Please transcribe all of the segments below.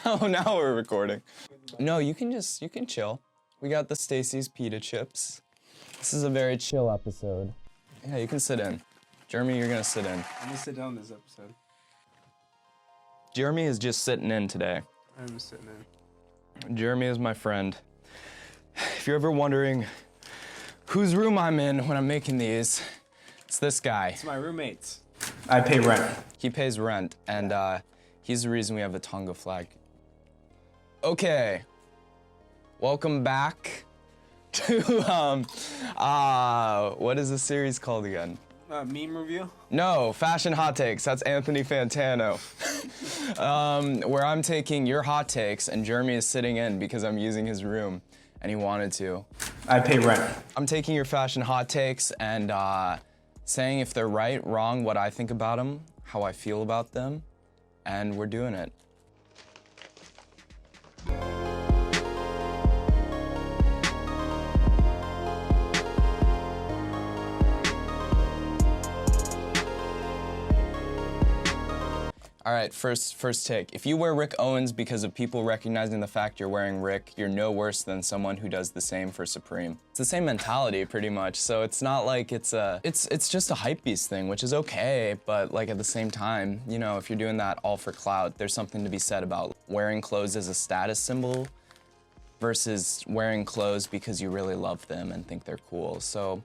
Oh, now we're recording. No, you can chill. We got the Stacy's pita chips. This is a very chill episode. Yeah, you can sit in. Jeremy, you're gonna sit in. I'm gonna sit down this episode. Jeremy is just sitting in today. I'm sitting in. Jeremy is my friend. If you're ever wondering whose room I'm in when I'm making these, it's this guy. It's my roommates. I pay rent. He pays rent, and he's the reason we have a Tonga flag. Okay, welcome back to, what is the series called again? Meme review? No, Fashion Hot Takes, that's Anthony Fantano. Where I'm taking your hot takes, and Jeremy is sitting in because I'm using his room, and he wanted to. I pay rent. I'm taking your fashion hot takes and saying if they're right, wrong, what I think about them, how I feel about them, and we're doing it. All right, first take. If you wear Rick Owens because of people recognizing the fact you're wearing Rick, you're no worse than someone who does the same for Supreme. It's the same mentality pretty much, so it's not like it's just a hypebeast thing, which is okay, but like at the same time, you know, if you're doing that all for clout, there's something to be said about wearing clothes as a status symbol versus wearing clothes because you really love them and think they're cool. So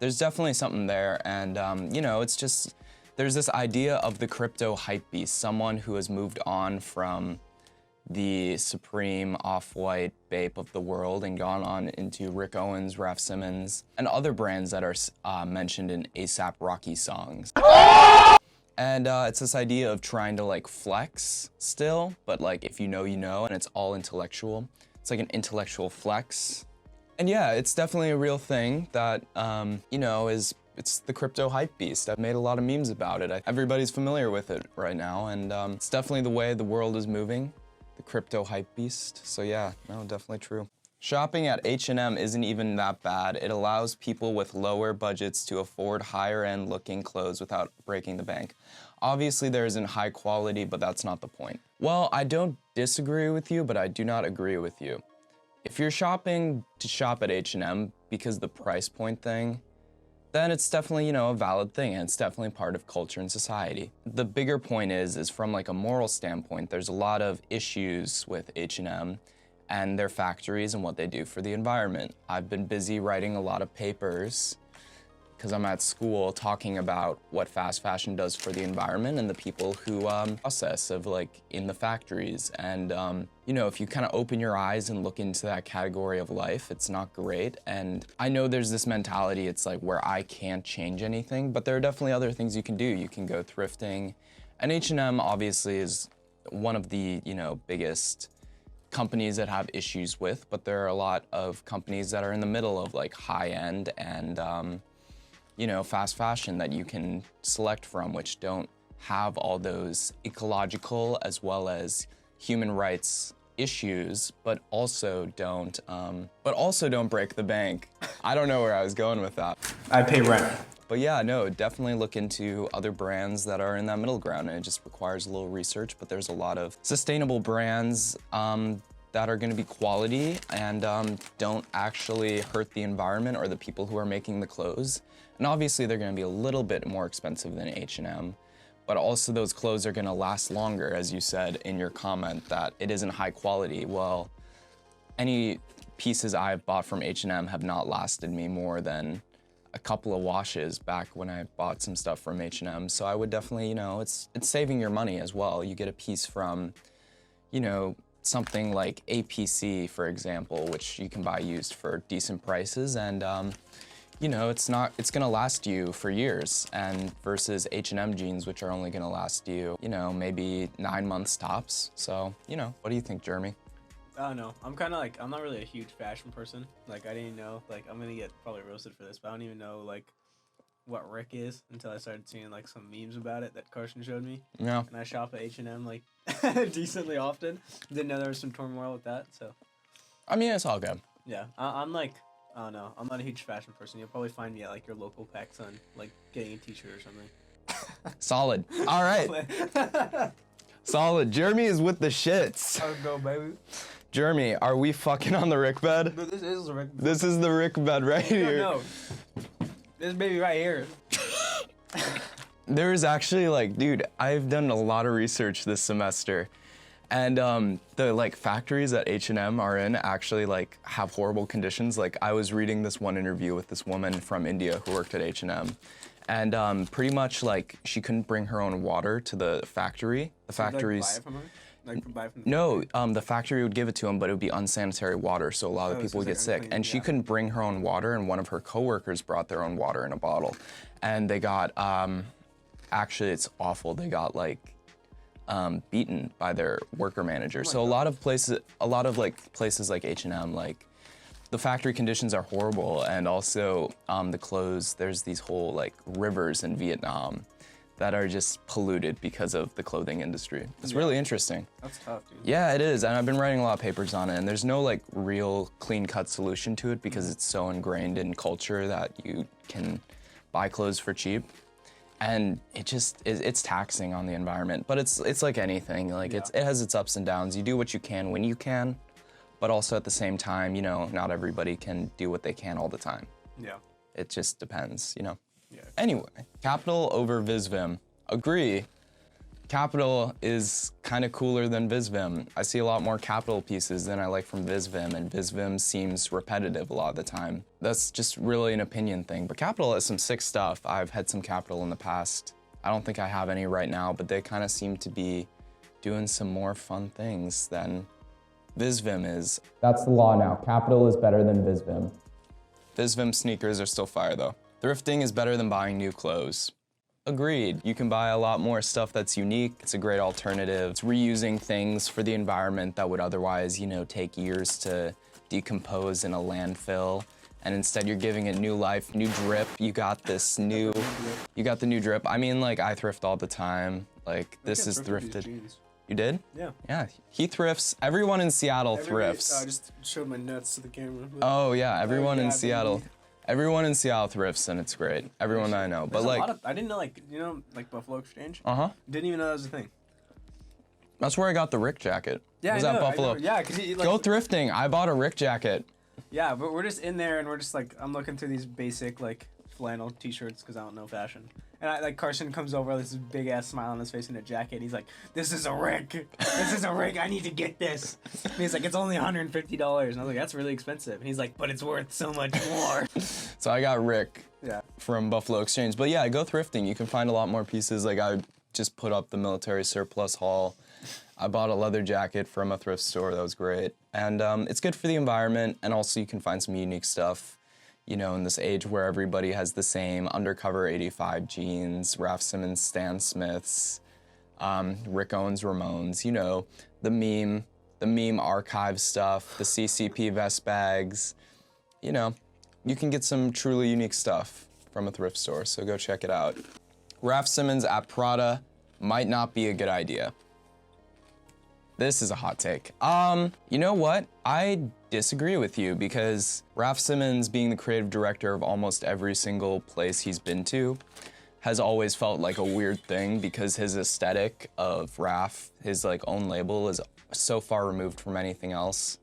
there's definitely something there, and you know, it's just, there's this idea of the crypto hypebeast, someone who has moved on from the Supreme Off-White Bape of the world and gone on into Rick Owens, Raf Simons, and other brands that are mentioned in A$AP Rocky songs. And it's this idea of trying to like flex still, but like if you know, you know, and it's all intellectual. It's like an intellectual flex. And yeah, it's definitely a real thing that, you know, it's the crypto hypebeast. I've made a lot of memes about it. Everybody's familiar with it right now, and it's definitely the way the world is moving, the crypto hypebeast. So yeah, no, definitely true. Shopping at H&M isn't even that bad. It allows people with lower budgets to afford higher end looking clothes without breaking the bank. Obviously there isn't high quality, but that's not the point. Well, I don't disagree with you, but I do not agree with you. If you're shopping to shop at H&M because the price point thing, then it's definitely, you know, a valid thing, and it's definitely part of culture and society. The bigger point is from like a moral standpoint, there's a lot of issues with H&M and their factories and what they do for the environment. I've been busy writing a lot of papers because I'm at school talking about what fast fashion does for the environment and the people who process of like in the factories. And you know, if you kind of open your eyes and look into that category of life, it's not great. And I know there's this mentality, it's like where I can't change anything, but there are definitely other things you can do. You can go thrifting, and H&M obviously is one of the, you know, biggest companies that have issues with, but there are a lot of companies that are in the middle of like high end and you know, fast fashion that you can select from, which don't have all those ecological as well as human rights issues, but also don't break the bank. I don't know where I was going with that. I pay rent. But yeah, no, definitely look into other brands that are in that middle ground, and it just requires a little research, but there's a lot of sustainable brands that are gonna be quality and don't actually hurt the environment or the people who are making the clothes. And obviously they're gonna be a little bit more expensive than H&M, but also those clothes are gonna last longer, as you said in your comment that it isn't high quality. Well, any pieces I've bought from H&M have not lasted me more than a couple of washes back when I bought some stuff from H&M. So I would definitely, you know, it's saving your money as well. You get a piece from, you know, something like APC, for example, which you can buy used for decent prices, and you know, it's gonna last you for years, and versus H&M jeans, which are only gonna last you, you know, maybe 9 months tops. So, you know, what do you think, Jeremy? I don't know. I'm kind of like, I'm not really a huge fashion person. Like, I didn't know, like, I'm gonna get probably roasted for this, but I don't even know, like, what Rick is until I started seeing, like, some memes about it that Karsten showed me. Yeah. And I shop at H&M, like, decently often. Didn't know there was some turmoil with that, so. I mean, it's all good. Yeah, I'm like, I don't know. I'm not a huge fashion person. You'll probably find me at like your local PacSun, like getting a t-shirt or something. Solid. All right. Solid. Jeremy is with the shits. Let's go, baby. Jeremy, are we fucking on the Rick bed? But this is the Rick bed. This is the Rick bed right here. No. This baby right here. There's actually like, dude, I've done a lot of research this semester, and the like factories that H&M are in actually like have horrible conditions. Like I was reading this one interview with this woman from India who worked at H&M, and pretty much like she couldn't bring her own water to the factory. The factories. Like, buy it from her? Like buy from the No, the factory would give it to them, but it would be unsanitary water, so a lot of people would get sick. And she couldn't bring her own water, and one of her coworkers brought their own water in a bottle, and they got actually it's awful. They got like beaten by their worker manager. So a lot of places like H&M, like the factory conditions are horrible, and also the clothes. There's these whole like rivers in Vietnam that are just polluted because of the clothing industry. It's really interesting. That's tough, dude. Yeah, it is, and I've been writing a lot of papers on it, and there's no like real clean-cut solution to it because it's so ingrained in culture that you can buy clothes for cheap. And it's taxing on the environment, but it's like anything. Like it has its ups and downs. You do what you can when you can, but also at the same time, you know, not everybody can do what they can all the time. Yeah. It just depends, you know. Yeah. Anyway, Capital over VisVim. Agree. Capital is kind of cooler than VisVim. I see a lot more Capital pieces than I like from VisVim, and VisVim seems repetitive a lot of the time. That's just really an opinion thing, but Capital has some sick stuff. I've had some Capital in the past. I don't think I have any right now, but they kind of seem to be doing some more fun things than VisVim is. That's the law now. Capital is better than VisVim. VisVim sneakers are still fire though. Thrifting is better than buying new clothes. Agreed. You can buy a lot more stuff that's unique. It's a great alternative. It's reusing things for the environment that would otherwise, you know, take years to decompose in a landfill. And instead you're giving it new life, new drip. You got the new drip. I mean, like I thrift all the time. Like this is thrifted. You did? Yeah. Yeah, he thrifts. Everyone in Seattle thrifts. I just showed my nuts to the camera. Oh yeah, everyone in Seattle. Everyone in Seattle thrifts, and it's great. Everyone that I know, but like, I didn't know, like, you know, like Buffalo Exchange. Didn't even know that was a thing. That's where I got the Rick jacket. Yeah, was I know, at Buffalo. I know. Yeah, cause like, go thrifting. I bought a Rick jacket. Yeah, but we're just in there, and we're just like, I'm looking through these basic like flannel T-shirts because I don't know fashion. And Karsten comes over with this big ass smile on his face in a jacket. He's like, "This is a Rick. This is a Rick. I need to get this." And he's like, "It's only $150." And I was like, "That's really expensive." And he's like, "But it's worth so much more." So I got Rick. Yeah. From Buffalo Exchange. But yeah, go thrifting. You can find a lot more pieces. Like I just put up the military surplus haul. I bought a leather jacket from a thrift store. That was great. And it's good for the environment. And also you can find some unique stuff. You know, in this age where everybody has the same Undercover 85 jeans, Raf Simons Stan Smiths, Rick Owens Ramones, you know, the meme archive stuff, the CCP vest bags, you know, you can get some truly unique stuff from a thrift store, so go check it out. Raf Simons at Prada might not be a good idea. This is a hot take. You know what? I disagree with you because Raf Simons, being the creative director of almost every single place he's been to, has always felt like a weird thing because his aesthetic of Raf, his like own label, is so far removed from anything else.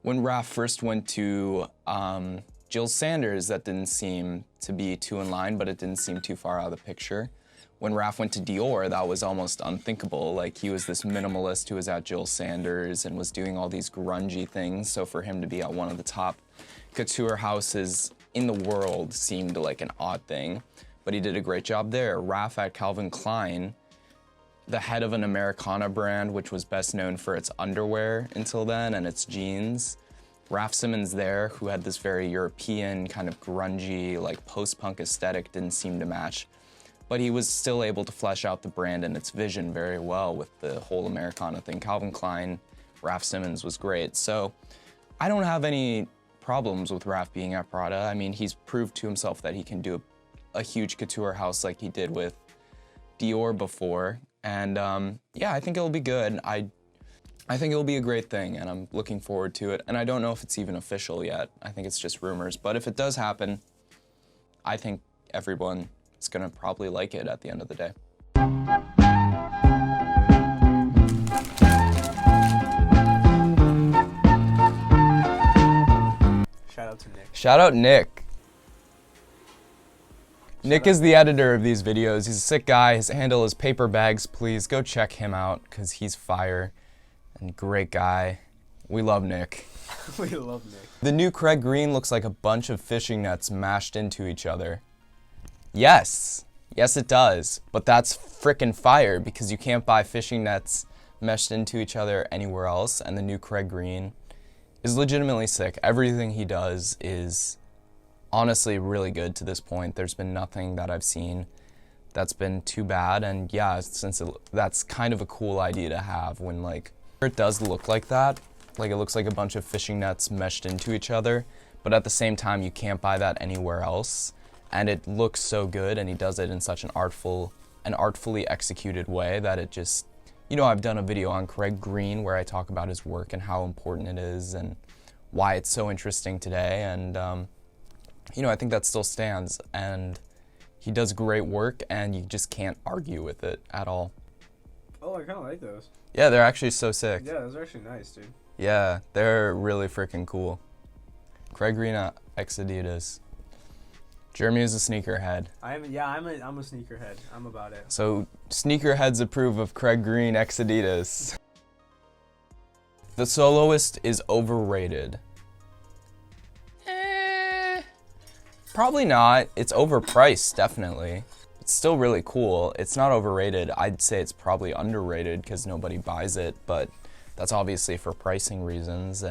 When Raf first went to Jill Sanders, that didn't seem to be too in line, but it didn't seem too far out of the picture. When Raf went to Dior, that was almost unthinkable. Like he was this minimalist who was at Jill Sanders and was doing all these grungy things. So for him to be at one of the top couture houses in the world seemed like an odd thing, but he did a great job there. Raf at Calvin Klein, the head of an Americana brand, which was best known for its underwear until then and its jeans. Raf Simons there, who had this very European kind of grungy, like post-punk aesthetic, didn't seem to match. But he was still able to flesh out the brand and its vision very well with the whole Americana thing. Calvin Klein, Raf Simons was great. So I don't have any problems with Raf being at Prada. I mean, he's proved to himself that he can do a huge couture house like he did with Dior before. And yeah, I think it'll be good. I think it'll be a great thing, and I'm looking forward to it. And I don't know if it's even official yet. I think it's just rumors. But if it does happen, I think everyone is gonna probably like it at the end of the day. Shout out Nick. Nick is the editor of these videos. He's a sick guy. His handle is paperbags. Please go check him out because he's fire and great guy. We love Nick. We love Nick. The new Craig Green looks like a bunch of fishing nets mashed into each other. Yes. Yes, it does. But that's frickin' fire because you can't buy fishing nets meshed into each other anywhere else. And the new Craig Green is legitimately sick. Everything he does is honestly really good to this point. There's been nothing that I've seen that's been too bad. And yeah, that's kind of a cool idea to have when like it does look like that. Like it looks like a bunch of fishing nets meshed into each other, but at the same time you can't buy that anywhere else. And it looks so good, and he does it in such an artfully executed way that it just, you know, I've done a video on Craig Green where I talk about his work and how important it is and why it's so interesting today. And you know, I think that still stands, and he does great work, and you just can't argue with it at all. Oh, I kind of like those. Yeah, they're actually so sick. Yeah, those are actually nice, dude. Yeah, they're really freaking cool. Craig Green x Adidas. Jeremy is a sneakerhead. I'm a sneakerhead. I'm about it. So sneakerheads approve of Craig Green x Adidas. The Soloist is overrated. Probably not. It's overpriced, definitely. It's still really cool. It's not overrated. I'd say it's probably underrated because nobody buys it, but that's obviously for pricing reasons.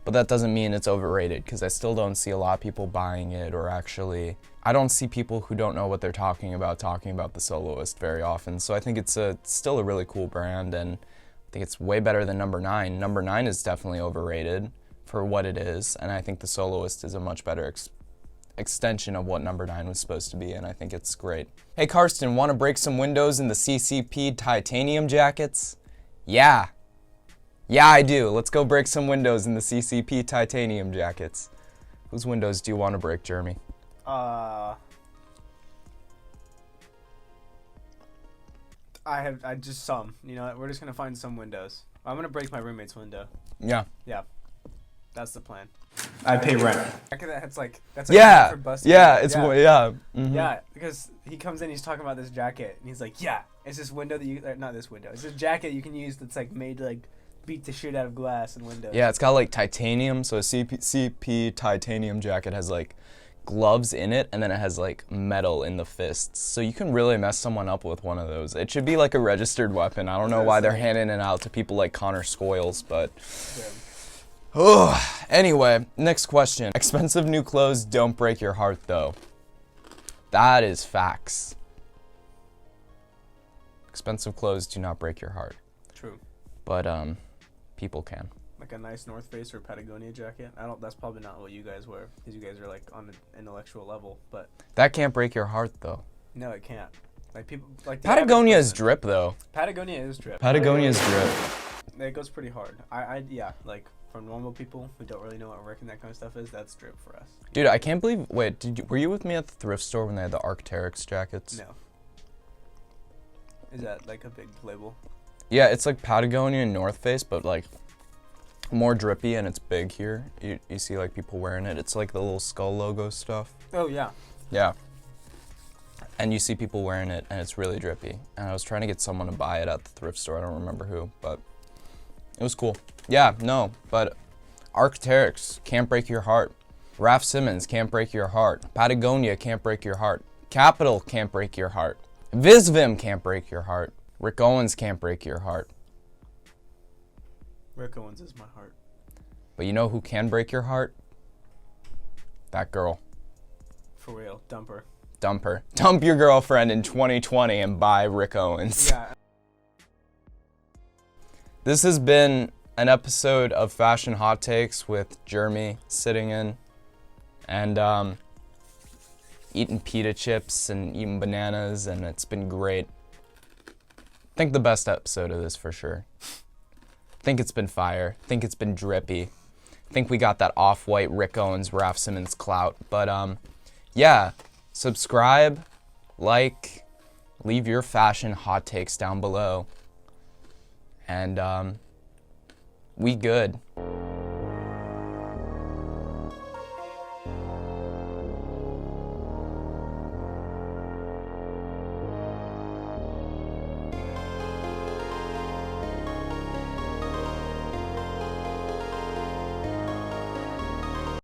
But that doesn't mean it's overrated because I still don't see a lot of people buying it, or actually, I don't see people who don't know what they're talking about the Soloist very often. So I think it's still a really cool brand, and I think it's way better than Number 9. Number 9 is definitely overrated for what it is, and I think the Soloist is a much better extension of what Number 9 was supposed to be, and I think it's great. Hey Karsten, want to break some windows in the CCP Titanium jackets? Yeah. Yeah, I do. Let's go break some windows in the CCP Titanium jackets. Whose windows do you want to break, Jeremy? I just some. You know, we're just gonna find some windows. I'm gonna break my roommate's window. Yeah. Yeah. That's the plan. I pay rent. That's like yeah. for busting. Yeah, it's yeah. Mm-hmm. Yeah, because he comes in, he's talking about this jacket, and he's like, yeah, it's this window that you not this window. It's this jacket you can use that's like made to like beat the shit out of glass and windows. Yeah, it's got like titanium, so a CCP Titanium jacket has like gloves in it, and then it has like metal in the fists. So you can really mess someone up with one of those. It should be like a registered weapon. I don't know why they're handing it out to people like Connor Scoils, but... Anyway, next question. Expensive new clothes don't break your heart, though. That is facts. Expensive clothes do not break your heart. True. But, people can. Like a nice North Face or Patagonia jacket. That's probably not what you guys wear, because you guys are like on an intellectual level, but... That can't break your heart, though. No, it can't. Like people... like Patagonia is drip, though. Patagonia is drip. Patagonia is drip. It goes pretty hard. Yeah, like... For normal people who don't really know what Rick and that kind of stuff is, that's drip for us. Dude, I can't believe... Wait, were you with me at the thrift store when they had the Arc'teryx jackets? No. Is that like a big label? Yeah, it's like Patagonia and North Face, but like more drippy, and it's big here. You see like people wearing it. It's like the little skull logo stuff. Oh, yeah. Yeah. And you see people wearing it, and it's really drippy. And I was trying to get someone to buy it at the thrift store. I don't remember who, but it was cool. Yeah, no, but Arc'teryx can't break your heart. Raf Simons can't break your heart. Patagonia can't break your heart. Capital can't break your heart. Visvim can't break your heart. Rick Owens can't break your heart. Rick Owens is my heart. But you know who can break your heart? That girl. For real, dump her. Dump her. Dump your girlfriend in 2020 and buy Rick Owens. Yeah. This has been an episode of Fashion Hot Takes with Jeremy sitting in and eating pita chips and eating bananas, and it's been great. I think the best episode of this for sure. I think it's been fire. I think it's been drippy. I think we got that off-white Rick Owens, Raf Simons clout. But yeah, subscribe, like, leave your fashion hot takes down below. And we good.